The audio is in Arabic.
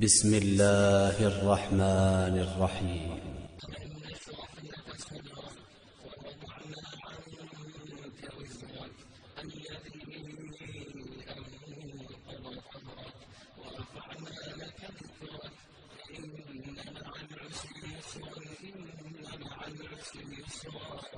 بسم الله الرحمن الرحيم. إن مع العسر يسرا